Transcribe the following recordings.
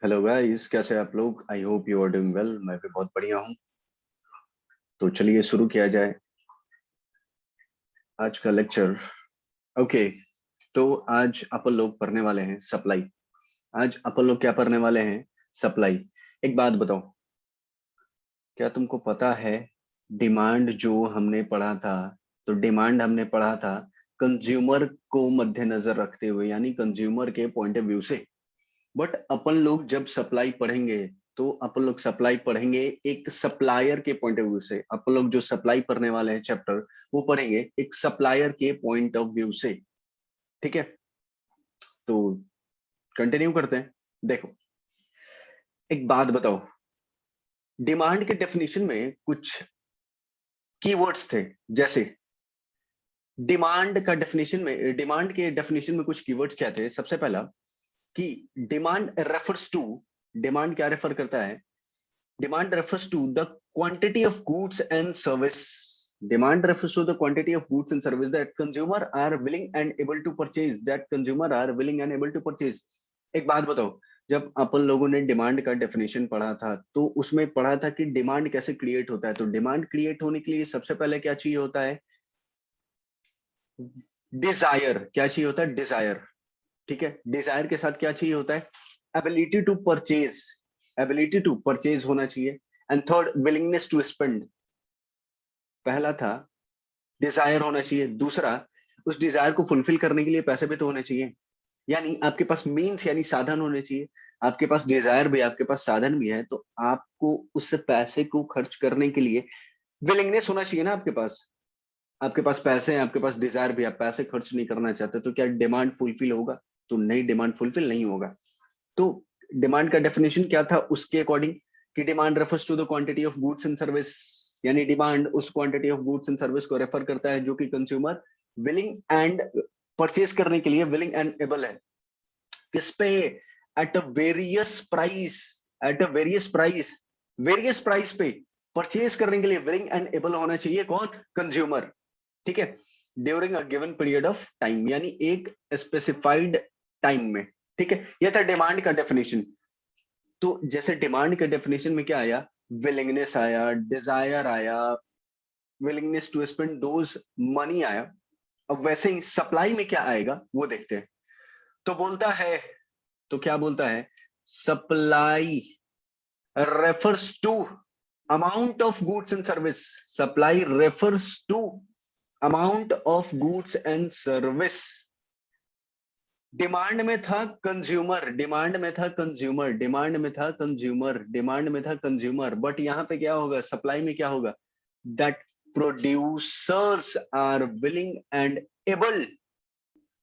Hello guys, कैसे हैं आप लोग? I hope you are doing well. मैं भी बहुत बढ़िया हूँ। तो चलिए शुरू किया जाए आज का लेक्चर। ओके, तो आज अपन लोग पढ़ने वाले हैं सप्लाई। आज अपन लोग क्या पढ़ने वाले हैं? सप्लाई। एक बात बताओ, क्या तुमको पता है डिमांड जो हमने पढ़ा था, तो डिमांड हमने पढ़ा था कंज्यूमर को मद्देनजर रखते हुए, यानी कंज्यूमर के पॉइंट ऑफ व्यू से। बट अपन लोग जब सप्लाई पढ़ेंगे तो अपन लोग सप्लाई पढ़ेंगे एक सप्लायर के पॉइंट ऑफ व्यू से। अपन लोग जो सप्लाई पढ़ने वाले हैं चैप्टर, वो पढ़ेंगे एक सप्लायर के पॉइंट ऑफ व्यू से। ठीक है, तो कंटिन्यू करते हैं। देखो, एक बात बताओ, डिमांड के डेफिनेशन में कुछ कीवर्ड्स थे। जैसे डिमांड का डेफिनेशन में, डिमांड के डेफिनेशन में कुछ कीवर्ड्स क्या थे? सबसे पहला कि डिमांड रेफर्स टू, डिमांड क्या रेफर करता है? Demand refers to the quantity of goods and service. Demand refers to the quantity of goods and service that consumer are willing and able to purchase. That consumer are willing and able to purchase. एक बात बताओ, जब अपन लोगों ने demand का definition पढ़ा था तो उसमें पढ़ा था कि डिमांड कैसे क्रिएट होता है। तो डिमांड क्रिएट होने के लिए सबसे पहले क्या चाहिए होता है? डिजायर। क्या चाहिए होता है? डिजायर। ठीक है, डिजायर के साथ क्या चाहिए होता है? Ability to purchase. Ability to purchase होना चाहिए। And third, willingness to spend. पहला था डिजायर होना चाहिए, दूसरा उस डिजायर को फुलफिल करने के लिए पैसे भी तो होने चाहिए। यानी आपके पास मीन्स यानी साधन होने चाहिए। आपके पास डिजायर भी, आपके पास साधन भी है, तो आपको उस पैसे को खर्च करने के लिए विलिंगनेस होना चाहिए ना आपके पास। आपके पास पैसे हैं, आपके पास डिजायर भी, आप पैसे खर्च नहीं करना चाहते, तो क्या डिमांड फुलफिल होगा? तो नहीं, डिमांड फुलफिल नहीं होगा। तो डिमांड का डेफिनेशन क्या था उसके अकॉर्डिंग? कि demand refers to the quantity of goods and service, यानी डिमांड उस quantity of goods and service को रेफर करता है जो कि कंज्यूमर विलिंग एंड परचेज करने के लिए विलिंग एंड एबल है। किस पे? Eight a various price. At a various price पे परचेज करने के लिए विलिंग एंड एबल होना चाहिए कौन? कंज्यूमर। ठीक है, during a given period of time, यानी एक स्पेसिफाइड टाइम में। ठीक है, यह था डिमांड का डेफिनेशन। तो जैसे डिमांड के डेफिनेशन में क्या आया? विलिंगनेस आया, डिजायर आया, willingness to spend those money आया। अब वैसे ही सप्लाई में क्या आएगा वो देखते हैं। तो बोलता है, तो क्या बोलता है? Supply refers to amount of goods and service. Supply refers to amount of goods and service. Demand में था कंज्यूमर, डिमांड में था कंज्यूमर, डिमांड में था कंज्यूमर, डिमांड में था कंज्यूमर, बट यहां पे क्या होगा? सप्लाई में क्या होगा? That producers are willing and able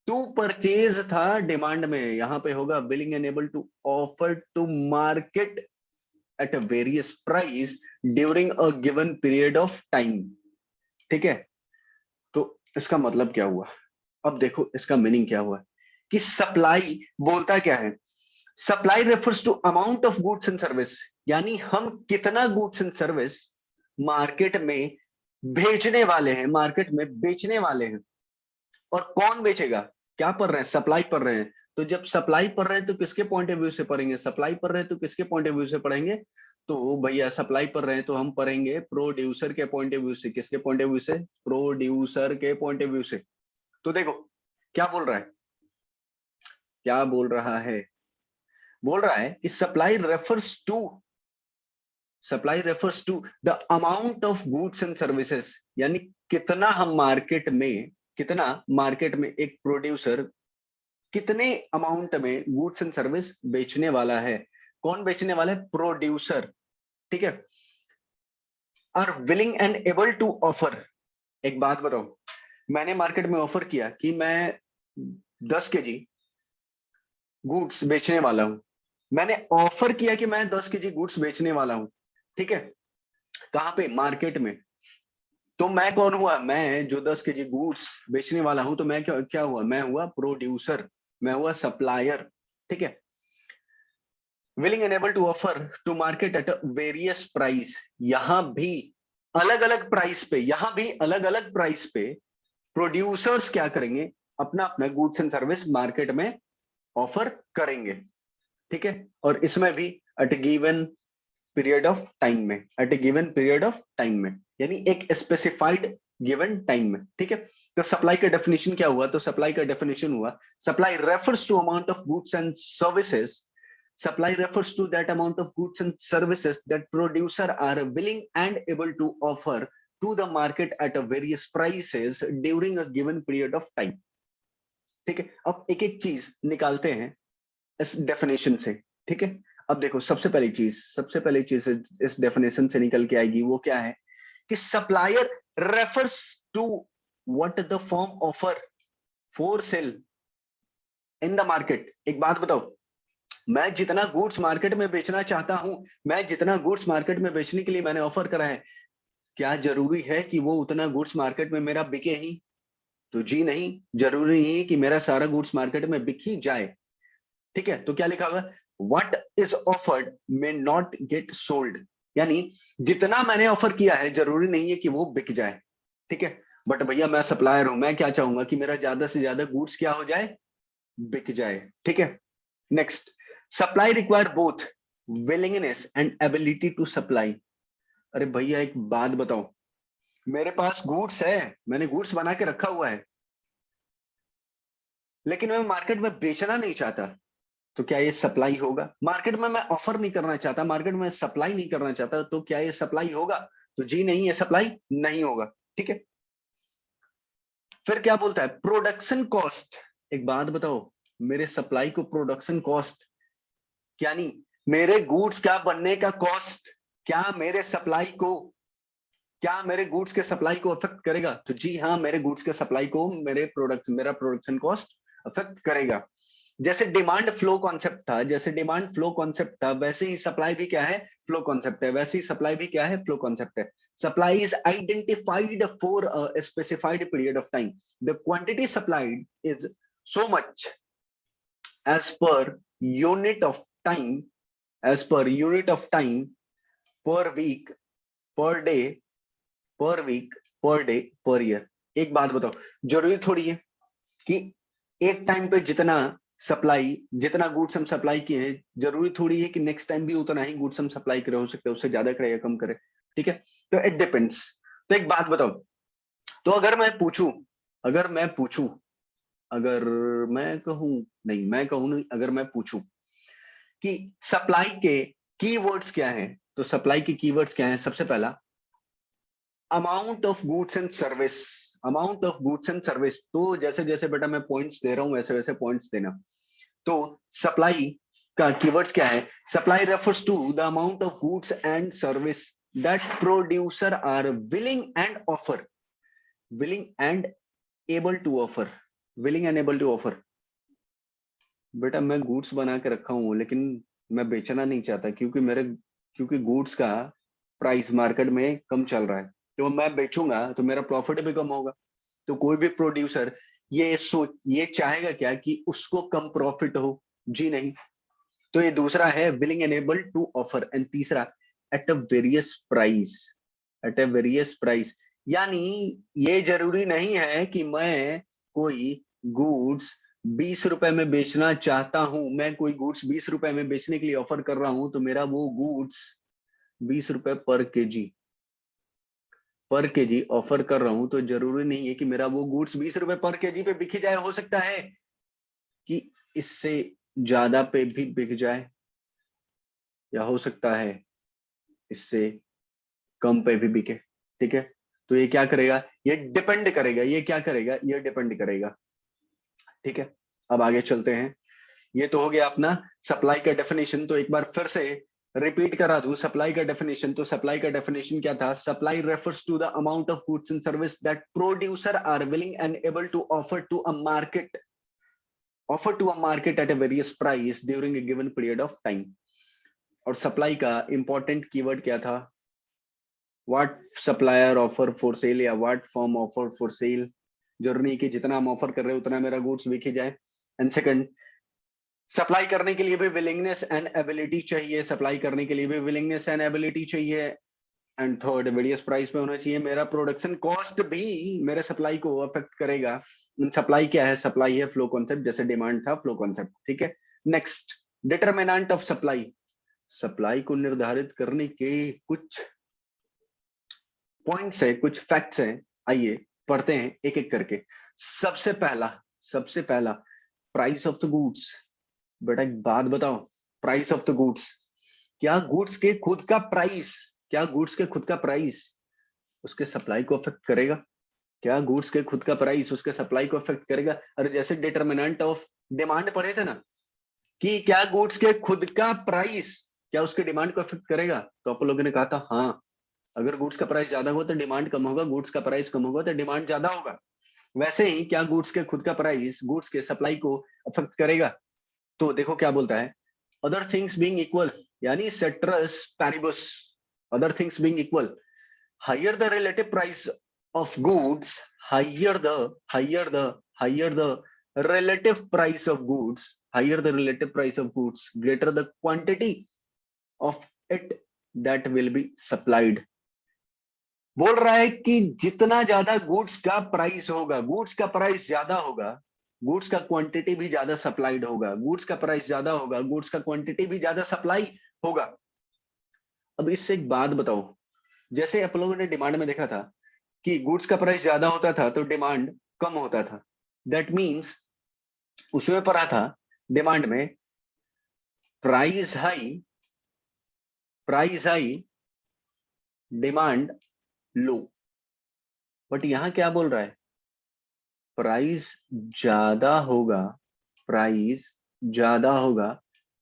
to purchase था डिमांड में, यहां पे होगा willing and able to offer to market at a various price during a given period of time. ठीक है, तो इसका मतलब क्या हुआ? अब देखो इसका मीनिंग क्या हुआ कि सप्लाई बोलता क्या है? Supply refers to amount of goods and service, यानी हम कितना गुड्स एंड सर्विस मार्केट में भेजने वाले हैं, मार्केट में बेचने वाले हैं। और कौन बेचेगा? क्या पढ़ रहे हैं? सप्लाई पढ़ रहे हैं। तो जब सप्लाई पढ़ रहे हैं तो किसके पॉइंट ऑफ व्यू से पढ़ेंगे? सप्लाई पढ़ रहे हैं तो किसके पॉइंट ऑफ व्यू से पढ़ेंगे? तो भैया सप्लाई पढ़ रहे हैं तो हम पढ़ेंगे प्रोड्यूसर के पॉइंट ऑफ व्यू से। किसके पॉइंट ऑफ व्यू से? प्रोड्यूसर के पॉइंट ऑफ व्यू से। तो देखो क्या बोल रहा है, क्या बोल रहा है? बोल रहा है कि supply refers to the amount of goods and services, यानी कितना हम मार्केट में, कितना मार्केट में एक प्रोड्यूसर कितने अमाउंट में गुड्स एंड सर्विस बेचने वाला है। कौन बेचने वाला है? प्रोड्यूसर। ठीक है, are willing and able to offer. एक बात बताओ, मैंने मार्केट में ऑफर किया कि मैं 10 kg गुड्स बेचने वाला हूं। मैंने ऑफर किया कि मैं 10 kg गुड्स बेचने वाला हूं। ठीक है, कहां पे? मार्केट में। तो मैं कौन हुआ? मैं जो 10 kg गुड्स बेचने वाला हूं, तो मैं क्या क्या हुआ? मैं हुआ प्रोड्यूसर, मैं हुआ सप्लायर। ठीक है, willing and able to offer to market at various price. यहां भी अलग अलग प्राइस पे, यहां भी अलग अलग प्राइस पे प्रोड्यूसर्स क्या करेंगे? अपना अपना गुड्स एंड सर्विस मार्केट में ऑफर करेंगे। ठीक है, और इसमें भी at given period of time में, at a given period of time में, यानी एक स्पेसिफाइड गिवन टाइम में, ठीक है। तो सप्लाई का डेफिनेशन क्या हुआ? तो सप्लाई का डेफिनेशन हुआ, supply refers to amount of goods and services, supply refers to that amount of goods and services that producer are willing and able to offer to the market at a various prices during a given period of time, ठीक है। अब एक एक चीज निकालते हैं इस definition से, ठीक है। अब देखो, सबसे पहली चीज इस डेफिनेशन से निकल के आएगी, वो क्या है कि supplier refers to what the firm offer for sale in the market. एक बात बताओ, मैं जितना गुड्स मार्केट में बेचना चाहता हूं, मैं जितना गुड्स मार्केट में बेचने के लिए मैंने ऑफर करा है, क्या जरूरी है कि वो उतना गुड्स मार्केट में मेरा बिके ही? तो जी नहीं, जरूरी नहीं है कि मेरा सारा गुड्स मार्केट में बिक ही जाए, ठीक है। तो क्या लिखा हुआ? What is offered may not get sold, यानी जितना मैंने ऑफर किया है जरूरी नहीं है कि वो बिक जाए, ठीक है। बट भैया मैं सप्लायर हूं, मैं क्या चाहूंगा कि मेरा ज्यादा से ज्यादा गुड्स क्या हो जाए? बिक जाए, ठीक है। Next, supply require both willingness and ability to supply. अरे भैया एक बात बताओ, मेरे पास गुड्स है, मैंने गुड्स बना के रखा हुआ है, लेकिन मैं मार्केट में बेचना नहीं चाहता, तो क्या ये सप्लाई होगा? मार्केट में मैं ऑफर नहीं करना चाहता, मार्केट में सप्लाई नहीं करना चाहता, तो क्या ये सप्लाई होगा? तो जी नहीं, ये सप्लाई नहीं होगा, ठीक है। फिर क्या बोलता है? Production cost. एक बात बताओ, मेरे सप्लाई को प्रोडक्शन कॉस्ट, यानी मेरे गुड्स का बनने का कॉस्ट, क्या मेरे सप्लाई को, क्या मेरे गुड्स के सप्लाई को अफेक्ट करेगा? तो जी हाँ, मेरे गुड्स के सप्लाई को मेरा प्रोडक्शन कॉस्ट अफेक्ट करेगा। जैसे डिमांड फ्लो कॉन्सेप्ट था, जैसे डिमांड फ्लो कॉन्सेप्ट था, वैसे ही सप्लाई भी क्या है? फ्लो कॉन्सेप्ट है। वैसे ही सप्लाई भी क्या है? फ्लो कॉन्सेप्ट है। Supply is identified for a specified period of time, the quantity supplied is so much as per unit of time, as per unit of time, per week, per day, per week, per day, per year। एक बात बताओ, जरूरी थोड़ी है कि एक time पे जितना सप्लाई, जितना गुड्स हम सप्लाई किए हैं, जरूरी थोड़ी है कि नेक्स्ट टाइम भी उतना ही गुड्स हम सप्लाई करे, हो सकता है उससे ज्यादा करे या कम करे, ठीक है। तो इट डिपेंड्स। तो एक बात बताओ, तो अगर मैं पूछूं, अगर मैं पूछूं, अगर मैं कहूं, नहीं मैं कहूं नहीं, अगर मैं पूछूं कि सप्लाई के कीवर्ड्स क्या हैं, तो सप्लाई के कीवर्ड्स क्या हैं? सबसे पहला, amount of goods and service, amount of goods and service. तो जैसे जैसे बेटा मैं पॉइंट्स दे रहा हूं, वैसे वैसे पॉइंट्स देना। तो सप्लाई का कीवर्ड्स क्या है? Supply refers to the amount of goods and service that producer are willing and offer, willing and able to offer, willing and able to offer. बेटा मैं गुड्स बना के रखा हूं, लेकिन मैं बेचना नहीं चाहता, क्योंकि गुड्स का प्राइस मार्केट में कम चल रहा है, तो मैं बेचूंगा तो मेरा प्रॉफिट भी कम होगा। तो कोई भी प्रोड्यूसर ये चाहेगा क्या कि उसको कम प्रॉफिट हो? जी नहीं। तो ये दूसरा है willing and able to offer. And तीसरा, at a various price, at a various price, यानी ये जरूरी नहीं है कि मैं कोई गुड्स 20 रुपए में बेचना चाहता हूं, मैं कोई गुड्स 20 रुपए में बेचने के लिए ऑफर कर रहा हूं, तो मेरा वो गुड्स 20 रुपए पर केजी ऑफर कर रहा हूं, तो जरूरी नहीं है कि मेरा वो गुड्स 20 रुपए पर केजी पे बिक जाए। हो सकता है कि इससे ज्यादा पे भी बिक जाए, या हो सकता है इससे कम पे भी बिके, ठीक है। तो ये क्या करेगा? ये डिपेंड करेगा, ये क्या करेगा? ये डिपेंड करेगा, ठीक है। अब आगे चलते हैं। ये तो हो गया अपना सप्लाई का डेफिनेशन। तो एक बार फिर से रिपीट करा दूं सप्लाई का डेफिनेशन। तो सप्लाई का डेफिनेशन क्या था? Supply refers to the amount of goods and service that producer are willing and able to offer to a market, offer to a market at a various price during a given period of time. और supply का important keyword क्या था? What supplier offer for sale, या what firm offer for sale. जरूरी नहीं कि जितना हम ऑफर कर रहे हैं उतना मेरा गुड्स बिक ही जाए। एंड सेकंड, सप्लाई करने के लिए भी विलिंगनेस एंड एबिलिटी चाहिए, सप्लाई करने के लिए भी विलिंगनेस एंड एबिलिटी चाहिए। एंड थर्ड, वेरियस प्राइस पे होना चाहिए। मेरा प्रोडक्शन कॉस्ट भी मेरे सप्लाई को अफेक्ट करेगा। सप्लाई क्या है? सप्लाई है फ्लो कॉन्सेप्ट, जैसे डिमांड था फ्लो कॉन्सेप्ट, ठीक है। Next, determinant of supply, supply को निर्धारित करने के कुछ पॉइंट्स है, कुछ फैक्ट्स हैं, आइए पढ़ते हैं एक एक करके। सबसे पहला प्राइस ऑफ द गुड्स। बेटा एक बात बताओ, प्राइस ऑफ द गुड्स, क्या गुड्स के खुद का प्राइस, क्या गुड्स के खुद का प्राइस उसके सप्लाई को अफेक्ट करेगा? क्या गुड्स के खुद का प्राइस उसके सप्लाई को अफेक्ट करेगा? अरे जैसे डिटरमिनेंट ऑफ डिमांड पढ़े थे ना, कि क्या गुड्स के खुद का प्राइस क्या उसके डिमांड को अफेक्ट करेगा, तो आप लोगों ने कहा था हाँ, अगर गुड्स का प्राइस ज्यादा होगा तो डिमांड कम होगा, गुड्स का प्राइस कम होगा तो डिमांड ज्यादा होगा। वैसे ही क्या गुड्स के खुद का प्राइस गुड्स के सप्लाई को अफेक्ट करेगा? तो देखो क्या बोलता है, अदर थिंग्स बीइंग इक्वल, यानी citrus paribus, other things being equal, higher the relative price of goods, higher the relative price of goods, higher the relative price of goods, greater the quantity of it that will be supplied। बोल रहा है कि जितना ज्यादा goods का price होगा, goods का price ज्यादा होगा, गुड्स का क्वांटिटी भी ज्यादा सप्लाइड होगा, गुड्स का प्राइस ज्यादा होगा, गुड्स का क्वांटिटी भी ज्यादा सप्लाई होगा। अब इससे एक बात बताओ, जैसे आप लोगों ने डिमांड में देखा था कि गुड्स का प्राइस ज्यादा होता था तो डिमांड कम होता था, दैट मींस उसमें पढ़ा था डिमांड में price high demand low, but यहां क्या बोल रहा है, प्राइस ज्यादा होगा, प्राइस ज्यादा होगा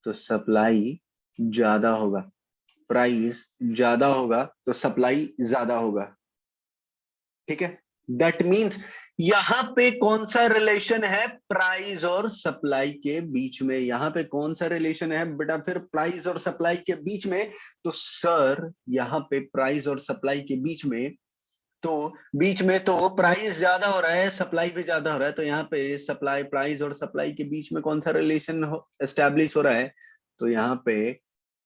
तो सप्लाई ज्यादा होगा, प्राइस ज्यादा होगा तो सप्लाई ज्यादा होगा, ठीक है। दैट मीन्स यहां पे कौन सा रिलेशन है प्राइस और सप्लाई के बीच में, यहां पे कौन सा रिलेशन है बेटा फिर प्राइस और सप्लाई के बीच में? तो सर यहां पे प्राइस और सप्लाई के बीच में तो प्राइस ज्यादा हो रहा है, सप्लाई भी ज्यादा हो रहा है, तो यहाँ पे सप्लाई, प्राइस और सप्लाई के बीच में कौन सा रिलेशन एस्टैब्लिश हो रहा है? तो यहाँ पे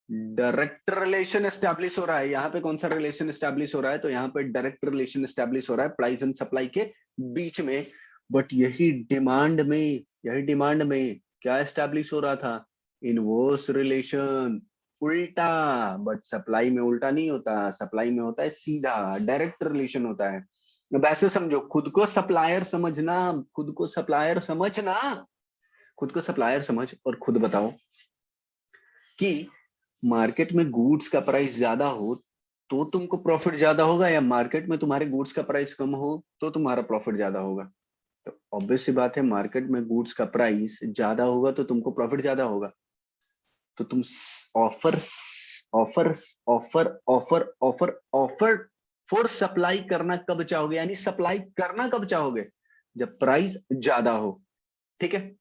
डायरेक्ट रिलेशन एस्टैब्लिश हो रहा है। यहाँ पे कौन सा रिलेशन एस्टैब्लिश हो रहा है? तो यहाँ पे डायरेक्ट रिलेशन एस्टैब्लिश हो रहा है प्राइस एंड सप्लाई के बीच में। बट यही डिमांड में क्या एस्टैब्लिश हो रहा था? इनवर्स रिलेशन, उल्टा। बट सप्लाई में उल्टा नहीं होता, सप्लाई में होता है सीधा, डायरेक्ट रिलेशन होता है। अब ऐसे समझो, खुद को सप्लायर समझना, खुद को सप्लायर समझना, खुद को सप्लायर समझ और खुद बताओ कि मार्केट में गुड्स का प्राइस ज्यादा हो तो तुमको प्रॉफिट ज्यादा होगा, या मार्केट में तुम्हारे गुड्स का प्राइस कम हो तो तुम्हारा प्रॉफिट ज्यादा होगा? तो ऑब्वियस सी बात है, मार्केट में गुड्स का प्राइस ज्यादा होगा तो तुमको प्रॉफिट ज्यादा होगा। तो तुम offer offer offer offer offer offer for supply करना कब चाहोगे, यानी सप्लाई करना कब चाहोगे? जब प्राइस ज्यादा हो, ठीक है।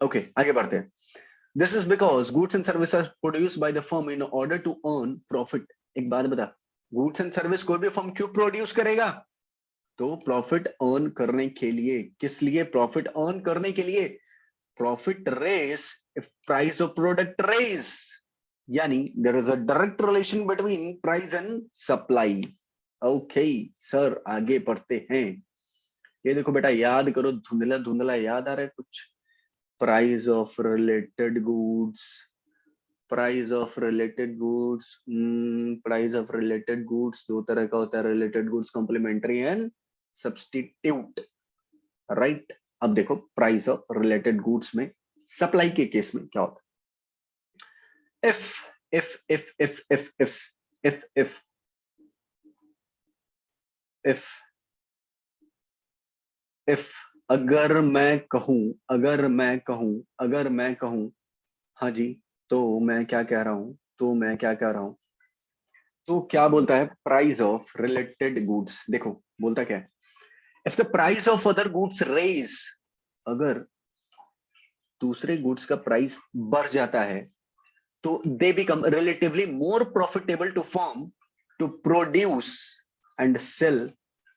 ओके, आगे बढ़ते हैं। This is because goods and services are produced by the firm in order to earn profit। एक बात बता, गुड्स एंड सर्विस कोई भी फर्म क्यों प्रोड्यूस करेगा? तो प्रॉफिट अर्न करने के लिए। किस लिए प्रॉफिट अर्न करने के लिए? Profit rise if price of product rise, यानी there is a direct relation between price and supply. Okay sir, आगे बढ़ते हैं। ये देखो बेटा, याद करो, धुंधला धुंधला याद आ रहा है कुछ? Price of related goods, price of related goods, price of related goods दो तरह का होता है, related goods complementary and substitute, right. अब देखो प्राइस ऑफ रिलेटेड गुड्स में सप्लाई के केस में क्या होता है? इफ अगर मैं कहूं हाँ जी, तो मैं क्या कह रहा हूं, तो क्या बोलता है प्राइस ऑफ रिलेटेड गुड्स? देखो बोलता क्या है, if the price of other goods rise, अगर दूसरे गुड्स का प्राइस बढ़ जाता है तो they become relatively more profitable to firm to produce and sell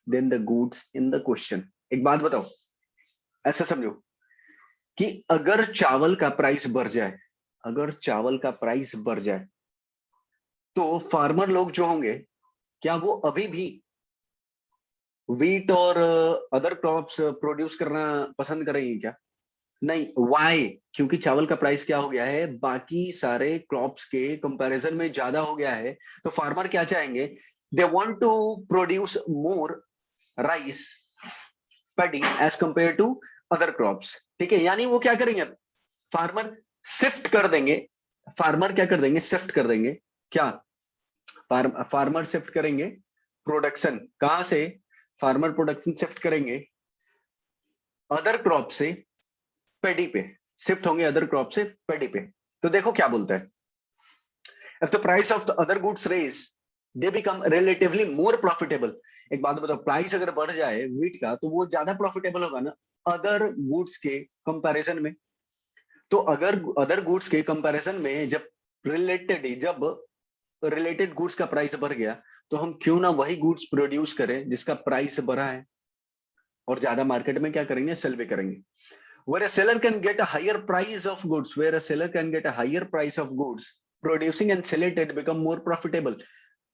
than the goods in the question. एक बात बताओ, ऐसा समझो कि अगर चावल का प्राइस बढ़ जाए, तो फार्मर लोग जो होंगे, क्या वो अभी भी व्हीट और अदर क्रॉप्स प्रोड्यूस करना पसंद करेंगे क्या? नहीं, वाई? क्योंकि चावल का प्राइस क्या हो गया है, बाकी सारे क्रॉप्स के कंपैरिजन में ज्यादा हो गया है। तो फार्मर क्या चाहेंगे, they want to produce more rice paddy as compare to other crops. ठीक है, यानी वो क्या करेंगे, फार्मर शिफ्ट कर देंगे। फार्मर क्या कर देंगे, शिफ्ट कर देंगे। क्या फार्मर शिफ्ट करेंगे प्रोडक्शन, कहां से, फार्मर प्रोडक्शन शिफ्ट करेंगे अदर क्रॉप से पेडी पे, शिफ्ट होंगे अदर क्रॉप से पेडी पे। तो देखो क्या बोलता है, if the price of the other goods raise they become relatively more profitable। एक बात बताओ, प्राइस अगर बढ़ जाए वीट का तो वो ज्यादा प्रॉफिटेबल होगा ना अदर गुड्स के कंपैरिजन में। तो अगर अदर गुड्स के कंपैरिजन में जब रिलेटेड गुड्स का प्राइस बढ़ गया, तो हम क्यों ना वही गुड्स प्रोड्यूस करें जिसका प्राइस बढ़ा है, और ज्यादा मार्केट में क्या करेंगे, सेल भी करेंगे। where a seller can get a higher price of goods where a seller can get a higher price of goods producing and sell it become more profitable।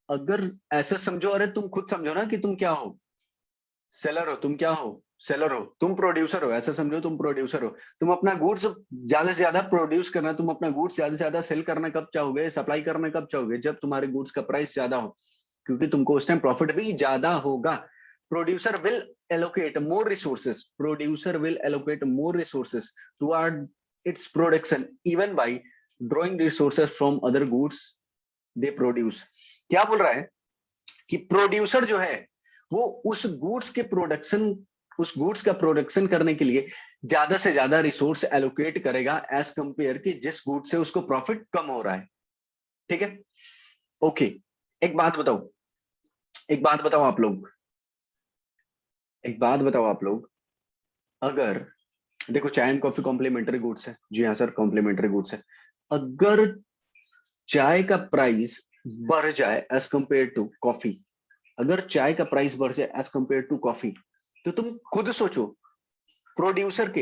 अगर ऐसा समझो, अरे तुम खुद समझो ना कि तुम क्या हो, सेलर हो, तुम क्या हो, सेलर हो, तुम प्रोड्यूसर हो, ऐसा समझो तुम प्रोड्यूसर हो। तुम अपना गुड्स ज्यादा से ज्यादा प्रोड्यूस करना, तुम अपना गुड्स ज्यादा से ज्यादा सेल करना कब चाहोगे, सप्लाई करना कब चाहोगे, जब तुम्हारे गुड्स का प्राइस ज्यादा हो, क्योंकि तुमको उस टाइम प्रॉफिट भी ज्यादा होगा। Producer will allocate more resources, producer will allocate more resources toward its production even by drawing resources from other goods they produce। क्या बोल रहा है कि प्रोड्यूसर जो है वो उस गुड्स के प्रोडक्शन, उस गुड्स का प्रोडक्शन करने के लिए ज्यादा से ज्यादा रिसोर्स एलोकेट करेगा एज कंपेयर कि जिस गुड से उसको प्रॉफिट कम हो रहा है। ठीक है, ओके। एक बात बताओ, एक बात बताओ आप लोग, एक बात बताओ आप लोग, अगर देखो चाय एंड कॉफी कॉम्प्लीमेंट्री गुड्स है, जी हाँ सर कॉम्प्लीमेंट्री गुड्स है। अगर चाय का प्राइस बढ़ जाए एज कंपेयर टू कॉफी, अगर चाय का प्राइस बढ़ जाए एज कंपेयर टू कॉफी, तो तुम खुद सोचो प्रोड्यूसर के,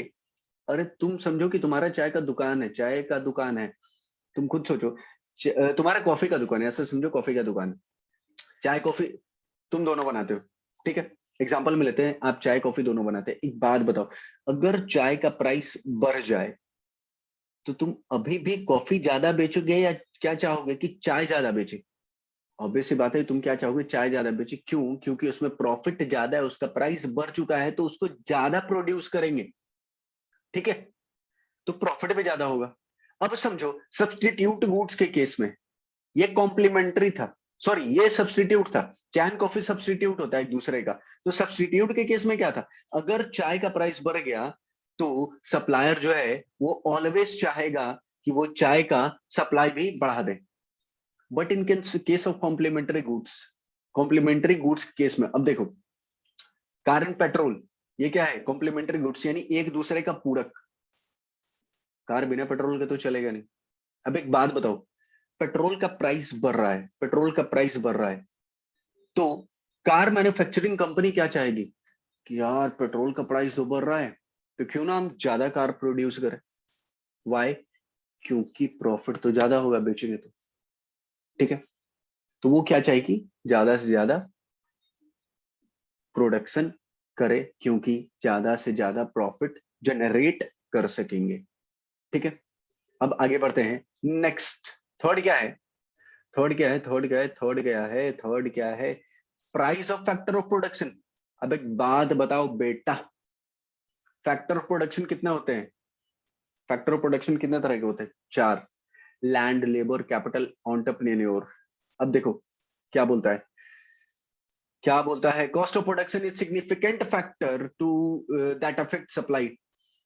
अरे तुम समझो कि तुम्हारा चाय का दुकान है, चाय का दुकान है, तुम खुद सोचो तुम्हारा कॉफी का दुकान है, ऐसा समझो कॉफी का दुकान है, चाय कॉफी तुम दोनों बनाते हो। ठीक है, एग्जाम्पल में लेते हैं, आप चाय कॉफी दोनों बनाते हैं। एक बात बताओ, अगर चाय का प्राइस बढ़ जाए तो तुम अभी भी कॉफी ज्यादा बेचोगे या क्या चाहोगे कि चाय ज्यादा बेचे? ऑब्वियस सी बात है, तुम क्या चाहोगे, चाय ज्यादा बेचे। क्यों? क्योंकि उसमें प्रॉफिट ज्यादा है, उसका प्राइस बढ़ चुका है, तो उसको ज्यादा प्रोड्यूस करेंगे। ठीक है, तो प्रॉफिट भी ज्यादा होगा। अब समझो सब्सटीट्यूट गुड्स के केस में ये कॉम्प्लीमेंट्री था, सॉरी ये सब्सटीट्यूट था, चाय एंड कॉफी सब्सटीट्यूट होता है एक दूसरे का। तो सब्सटीट्यूट के केस में क्या था, अगर चाय का प्राइस बढ़ गया तो सप्लायर जो है वो ऑलवेज चाहेगा कि वो चाय का सप्लाई भी बढ़ा दे। But in case of complementary goods case में, अब देखो कार एंड पेट्रोल, ये क्या है, कॉम्प्लीमेंट्री गुड्स, यानी एक दूसरे का पूरक। कार बिना पेट्रोल के तो चलेगा नहीं। अब एक बात बताओ, पेट्रोल का प्राइस बढ़ रहा है, पेट्रोल का प्राइस बढ़ रहा है, तो कार मैन्युफैक्चरिंग कंपनी क्या चाहेगी कि यार पेट्रोल का प्राइस तो बढ़ रहा है, तो क्यों ना हम ज्यादा कार प्रोड्यूस करें। वाई? क्योंकि प्रॉफिट तो ज्यादा होगा बेचेंगे तो। ठीक है, तो वो क्या चाहेगी, ज्यादा से ज्यादा प्रोडक्शन करे, क्योंकि ज्यादा से ज्यादा प्रॉफिट जनरेट कर सकेंगे। ठीक है, अब आगे बढ़ते हैं। नेक्स्ट, थर्ड क्या है, थर्ड क्या है, थर्ड क्या है, थर्ड क्या है, थर्ड क्या है, price of factor of production. अब एक बात बताओ बेटा, फैक्टर ऑफ प्रोडक्शन कितने होते हैं, फैक्टर ऑफ प्रोडक्शन कितने तरह के होते हैं, चार, लैंड, लेबर, कैपिटल, एंटरप्रेन्योर। अब देखो क्या बोलता है, क्या बोलता है, cost of production is significant factor to that affect supply.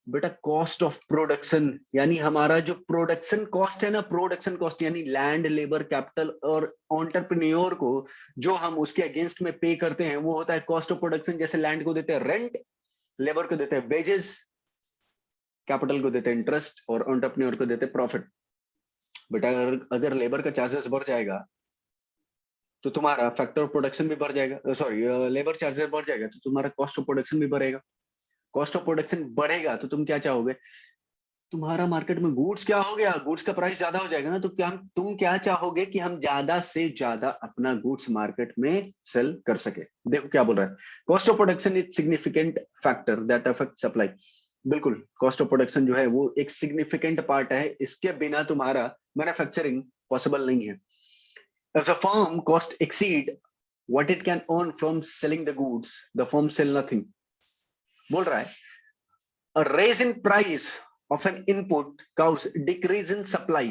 बेटा कॉस्ट ऑफ प्रोडक्शन यानी हमारा जो प्रोडक्शन कॉस्ट है ना, प्रोडक्शन कॉस्ट यानी लैंड, लेबर, कैपिटल और एंटरप्रेन्योर को जो हम उसके अगेंस्ट में पे करते हैं वो होता है कॉस्ट ऑफ प्रोडक्शन। जैसे लैंड को देते हैं रेंट, लेबर को देते हैं वेजेस, कैपिटल को देते हैं इंटरेस्ट और एंटरप्रेन्योर को देते हैं प्रॉफिट। बेटा अगर लेबर का चार्जेस बढ़ जाएगा तो तुम्हारा फैक्टर ऑफ प्रोडक्शन भी बढ़ जाएगा, सॉरी लेबर चार्जेस बढ़ जाएगा तो तुम्हारा कॉस्ट ऑफ प्रोडक्शन भी बढ़ेगा। कॉस्ट ऑफ प्रोडक्शन बढ़ेगा तो तुम क्या चाहोगे, तुम्हारा मार्केट में गुड्स क्या हो गया, गुड्स का प्राइस ज्यादा हो जाएगा ना, तो क्या तुम क्या चाहोगे कि हम ज्यादा से ज्यादा अपना गुड्स मार्केट में सेल कर सके। देखो क्या बोल रहा है, cost of production is significant factor that affect supply. बिल्कुल, कॉस्ट ऑफ प्रोडक्शन जो है वो एक सिग्निफिकेंट पार्ट है, इसके बिना तुम्हारा मैन्युफैक्चरिंग पॉसिबल नहीं है। If a firm cost exceed what it can earn from selling the goods, the firm sell nothing. बोल रहा है a raise in price of an input cause decrease in supply,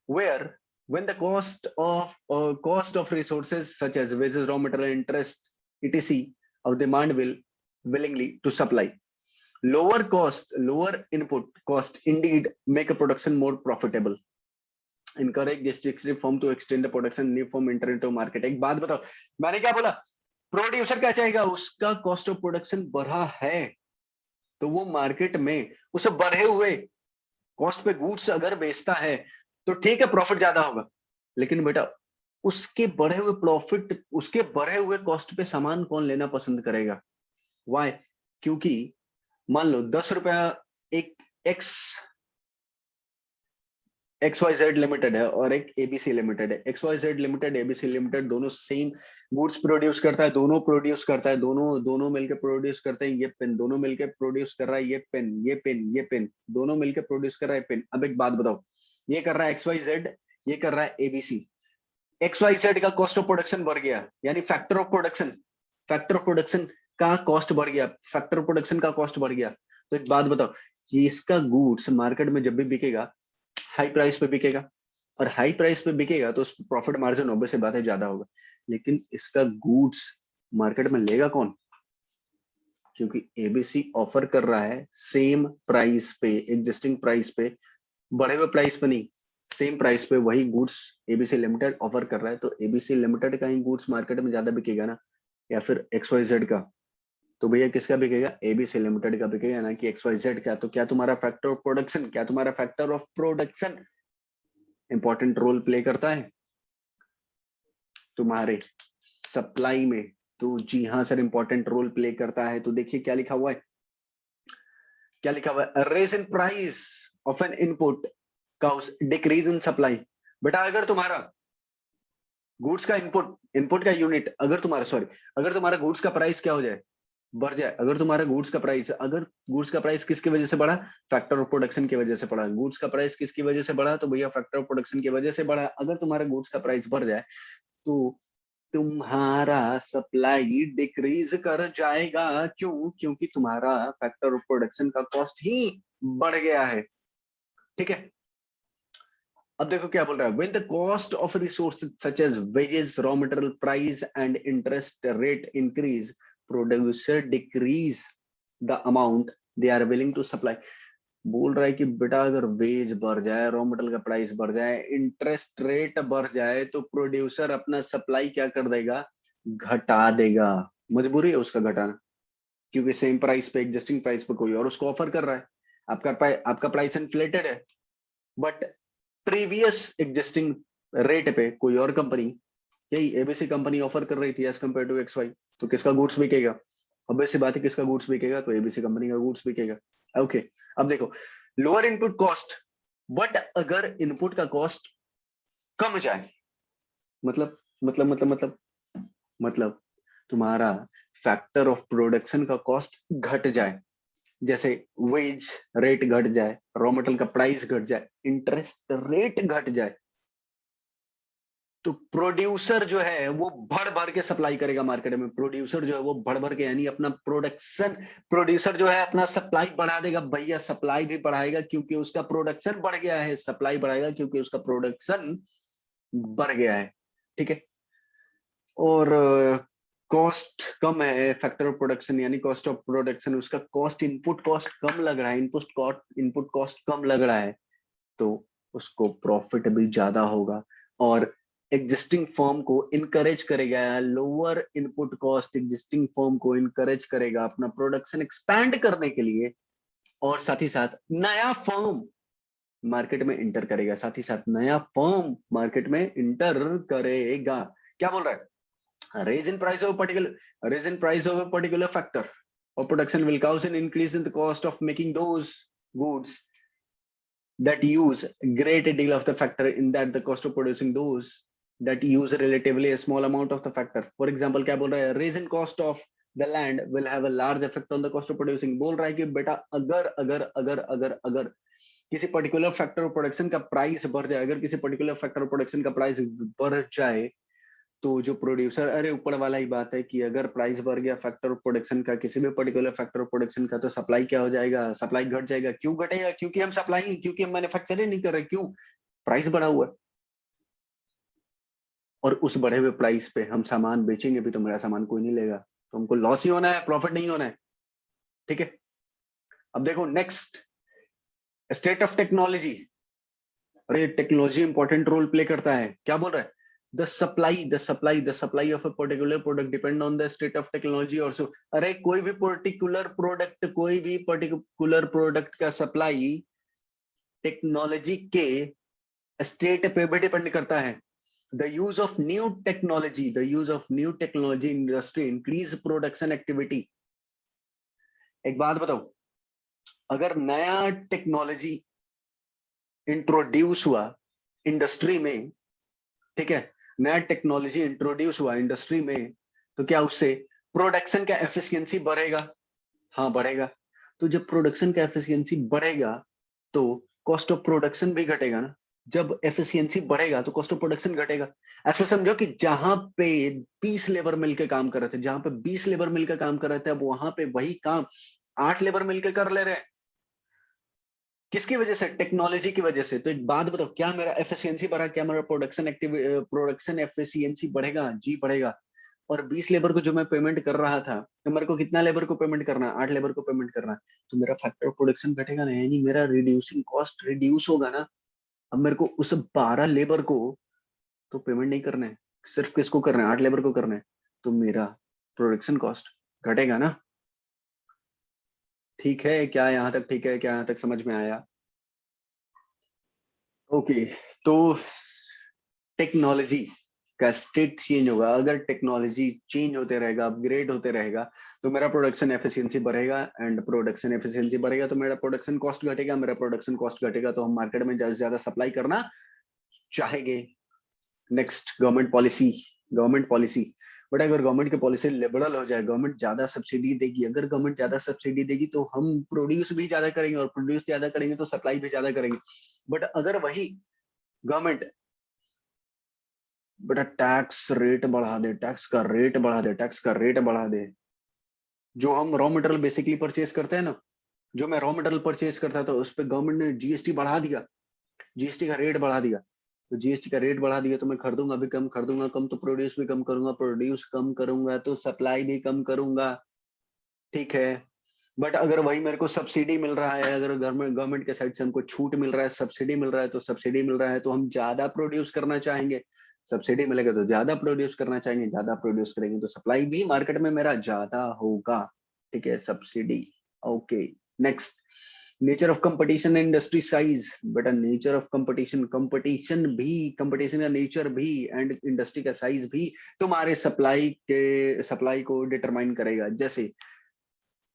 where when the cost of resources such as wages, raw material, interest, etc. of demand will willingly to supply. Lower input cost indeed make a production more profitable. Encourage district firm to extend the production, new firm enter into market. एक बात बताओ, मैंने क्या बोला? Producer क्या चाहेगा? उसका cost of production बढ़ा है तो वो मार्केट में उसे बढ़े हुए कॉस्ट पे गुड्स अगर बेचता है तो ठीक है, प्रॉफिट ज्यादा होगा, लेकिन बेटा उसके बढ़े हुए प्रॉफिट, उसके बढ़े हुए कॉस्ट पे सामान कौन लेना पसंद करेगा? वाई? क्योंकि मान लो 10 रुपया एक XYZ लिमिटेड है और एक ABC लिमिटेड है। XYZ लिमिटेड, ABC लिमिटेड दोनों सेम गुड्स प्रोड्यूस करता है, दोनों मिलकर प्रोड्यूस करते हैं। ये पेन दोनों मिलकर प्रोड्यूस कर रहा है, ये पेन दोनों मिलकर प्रोड्यूस कर रहा है पेन। अब एक बात बताओ, ये कर रहा है XYZ, ये कर रहा है ABC। XYZ का कॉस्ट ऑफ प्रोडक्शन बढ़ गया, यानी फैक्टर ऑफ प्रोडक्शन का कॉस्ट बढ़ गया, फैक्टर ऑफ प्रोडक्शन का कॉस्ट बढ़ गया। तो एक बात बताओ, कि इसका गुड्स मार्केट में जब भी बिकेगा हाई प्राइस पे बिकेगा, और हाई प्राइस पे बिकेगा तो उस प्रॉफिट मार्जिन ऑब्वियस सी बात है ज्यादा होगा, लेकिन इसका गुड्स मार्केट में लेगा कौन? क्योंकि एबीसी ऑफर कर रहा है सेम प्राइस पे, एग्जिस्टिंग प्राइस पे, बढ़े हुए प्राइस पे नहीं, सेम प्राइस पे वही गुड्स एबीसी लिमिटेड ऑफर कर रहा है, तो एबीसी लिमिटेड का ही गुड्स मार्केट में ज्यादा बिकेगा ना, या फिर XYZ का? तो भैया किसका बिकेगा? एबीसी लिमिटेड का बिकेगा ना कि XYZ का। तो क्या तुम्हारा factor of production important role play करता है तुम्हारे सप्लाई में? तो जी हाँ सर, इंपॉर्टेंट रोल प्ले करता है। तो देखिए क्या लिखा हुआ है, rise in price of an input cause decrease in supply. बेटा अगर तुम्हारा गुड्स का इनपुट का यूनिट, अगर तुम्हारा गुड्स का प्राइस क्या हो जाए? बढ़ जाए। अगर गुड्स का प्राइस किसकी वजह से बढ़ा? फैक्टर ऑफ प्रोडक्शन की वजह से बढ़ा। गुड्स का प्राइस किसकी वजह से बढ़ा? तो भैया फैक्टर ऑफ प्रोडक्शन की वजह से बढ़ा। अगर तुम्हारा गुड्स का प्राइस बढ़ जाए तो तुम्हारा सप्लाई डिक्रीज कर जाएगा। क्यों? क्योंकि तुम्हारा फैक्टर ऑफ प्रोडक्शन का कॉस्ट ही बढ़ गया है। ठीक है, अब देखो क्या बोल रहा है, when the cost of resources such as wages, raw material price and interest rate increase, producer decrease the amount they are willing to supply। बोल रहा है कि बेटा अगर वेज बढ़ जाए, रॉ मटेरियल का प्राइस बढ़ जाए, इंटरेस्ट रेट बढ़ जाए, तो प्रोड्यूसर अपना सप्लाई क्या कर देगा? घटा देगा। मजबूरी है उसका घटाना, क्योंकि सेम प्राइस पे, एग्जिस्टिंग प्राइस पे कोई और उसको ऑफर कर रहा है। आपका प्राइस इन्फ्लेटेड है, बट प्रीवियस एग्जिस्टिंग रेट पे कोई और कंपनी, यही एबीसी कंपनी ऑफर कर रही थी एज कंपेयर टू XY, तो किसका गुड्स बिकेगा? ऑब्वियस सी बात है, किसका गुड्स बिकेगा? तो एबीसी कंपनी का गुड्स बिकेगा। ओके, अब देखो लोअर इनपुट कॉस्ट, बट अगर इनपुट का कॉस्ट कम जाए, मतलब मतलब तुम्हारा फैक्टर ऑफ प्रोडक्शन का कॉस्ट घट जाए, जैसे वेज रेट घट जाए, रॉ मटेरियल का प्राइस घट जाए, इंटरेस्ट रेट घट जाए, तो प्रोड्यूसर जो है वो भर भर के सप्लाई करेगा मार्केट में। प्रोड्यूसर जो है वो भर भर के, यानी अपना प्रोडक्शन, प्रोड्यूसर जो है अपना सप्लाई बढ़ा देगा भैया, सप्लाई भी बढ़ाएगा क्योंकि उसका प्रोडक्शन बढ़ गया है, सप्लाई बढ़ाएगा क्योंकि उसका प्रोडक्शन बढ़ गया है। ठीक है, और कॉस्ट कम है, फैक्टर ऑफ प्रोडक्शन यानी कॉस्ट ऑफ प्रोडक्शन, उसका कॉस्ट, इनपुट कॉस्ट कम लग रहा है, इनपुट कॉस्ट कम लग रहा है, तो उसको प्रॉफिट भी ज्यादा होगा। और एग्जिस्टिंग फर्म को इनकरेज करेगा, lower input cost existing firm को इनकरेज करेगा अपना प्रोडक्शन एक्सपैंड करने के लिए, और साथ ही साथ नया फर्म मार्केट में इंटर करेगा, साथ ही साथ नया फर्म मार्केट में इंटर करेगा। क्या बोल रहा है? raise in price of a particular factor of production will cause an increase in the cost of making those goods that use great deal of the factor, in that the cost of producing those that use relatively a small amount of the factor. For example, क्या बोल रहा है? raise in cost of the land will have a large effect on the cost of producing. बोल रहा है कि बेटा अगर अगर अगर अगर अगर किसी पर्टिकुलर फैक्टर ऑफ प्रोडक्शन का प्राइस बढ़ जाए, अगर किसी पर्टिकुलर फैक्टर ऑफ प्रोडक्शन का प्राइस बढ़ जाए, तो जो प्रोड्यूसर, अरे ऊपर वाला ही बात है कि अगर प्राइस बढ़ गया फैक्टर ऑफ प्रोडक्शन का, किसी भी पर्टिकुलर फैक्टर ऑफ प्रोडक्शन का, तो सप्लाई क्या हो जाएगा, सप्लाई घट जाएगा। क्यों घटेगा? क्योंकि हम सप्लाई, क्योंकि हम मैन्युफैक्चरिंग नहीं कर रहे। क्यों? प्राइस बढ़ा हुआ है, और उस बढ़े हुए प्राइस पे हम सामान बेचेंगे भी तो मेरा सामान कोई नहीं लेगा, तो हमको लॉस ही होना है, प्रॉफिट नहीं होना है। ठीक है, अब देखो नेक्स्ट, स्टेट ऑफ टेक्नोलॉजी। और ये टेक्नोलॉजी इंपॉर्टेंट रोल प्ले करता है। क्या बोल रहा है? the supply of a particular product depend on the state of technology also। अरे कोई भी पर्टिकुलर प्रोडक्ट का सप्लाई टेक्नोलॉजी के स्टेट पे भी डिपेंड करता है। the use of new technology in industry increase production activity। एक बात बताओ, अगर नया टेक्नोलॉजी इंट्रोड्यूस हुआ इंडस्ट्री में, ठीक है, नया टेक्नोलॉजी इंट्रोड्यूस हुआ इंडस्ट्री में, तो क्या उससे प्रोडक्शन का एफिशिएंसी बढ़ेगा? हाँ बढ़ेगा। तो जब प्रोडक्शन का एफिशिएंसी बढ़ेगा तो कॉस्ट ऑफ प्रोडक्शन भी घटेगा ना। जब एफिशिएंसी बढ़ेगा तो कॉस्ट ऑफ प्रोडक्शन घटेगा। ऐसा समझो कि जहां पे 20 लेबर मिलकर काम कर रहे थे, जहां पे 20 लेबर मिलकर काम कर रहे थे, अब वहां पे वही काम 8 लेबर मिलकर कर ले रहे हैं। किसकी वजह से? टेक्नोलॉजी की वजह से। तो एक बात बताओ, क्या मेरा एफिशिएंसी बढ़ा? क्या मेरा प्रोडक्शन एफिशिएंसी बढ़ेगा? जी बढ़ेगा। और 20 लेबर को जो मैं पेमेंट कर रहा था, तो मेरे को कितना लेबर को पेमेंट करना है? 8 लेबर को पेमेंट करना है। तो मेरा फैक्टर ऑफ प्रोडक्शन घटेगा ना, यानी मेरा रिड्यूसिंग कॉस्ट रिड्यूस होगा ना। अब मेरे को उस 12 लेबर को तो पेमेंट नहीं करना है, सिर्फ किसको करना है? 8 लेबर को करना है। तो मेरा प्रोडक्शन कॉस्ट घटेगा ना। ठीक है क्या? यहाँ तक ठीक है क्या? यहाँ तक समझ में आया? ओके, तो टेक्नोलॉजी का स्टेट चेंज होगा। अगर टेक्नोलॉजी चेंज होते रहेगा, अपग्रेड होते रहेगा, तो मेरा प्रोडक्शन एफिशिएंसी बढ़ेगा, एंड प्रोडक्शन एफिशिएंसी बढ़ेगा तो मेरा प्रोडक्शन कॉस्ट घटेगा। मेरा प्रोडक्शन कॉस्ट घटेगा तो हम मार्केट में ज्यादा से ज्यादा सप्लाई करना चाहेंगे। Next, government policy. बट अगर गवर्नमेंट की पॉलिसी लिबरल हो जाए, गवर्नमेंट ज्यादा सब्सिडी देगी, अगर गवर्नमेंट ज्यादा सब्सिडी देगी तो हम प्रोड्यूस भी ज्यादा करेंगे, और प्रोड्यूस ज्यादा करेंगे तो सप्लाई भी ज्यादा करेंगे। बट अगर वही गवर्नमेंट बेटा टैक्स रेट बढ़ा दे, टैक्स का रेट बढ़ा दे, जो हम रॉ मटेरियल बेसिकली परचेज करते हैं ना, जो मैं रॉ मटेरियल परचेज करता था उस पर गवर्नमेंट ने जीएसटी बढ़ा दिया, जीएसटी का रेट बढ़ा दिया। तो जीएसटी का रेट बढ़ा दिया तो मैं खरीदूंगा भी कम, खरीदूंगा कम तो प्रोड्यूस भी कम करूंगा, प्रोड्यूस कम करूंगा तो सप्लाई भी कम करूंगा। ठीक है, बट अगर वही मेरे को सब्सिडी मिल रहा है, अगर गवर्नमेंट के साइड से हमको छूट मिल रहा है, सब्सिडी मिल रहा है, तो सब्सिडी मिल रहा है तो हम ज्यादा प्रोड्यूस करना चाहेंगे। सब्सिडी मिलेगा तो ज्यादा प्रोड्यूस करना चाहेंगे, ज्यादा प्रोड्यूस करेंगे तो सप्लाई भी मार्केट में मेरा ज्यादा होगा। ठीक है, subsidy. Okay, next, nature of competition, industry size. बेटा नेचर ऑफ कंपटीशन, कंपटीशन का नेचर भी एंड इंडस्ट्री का साइज भी तुम्हारे सप्लाई को डिटरमाइन करेगा। जैसे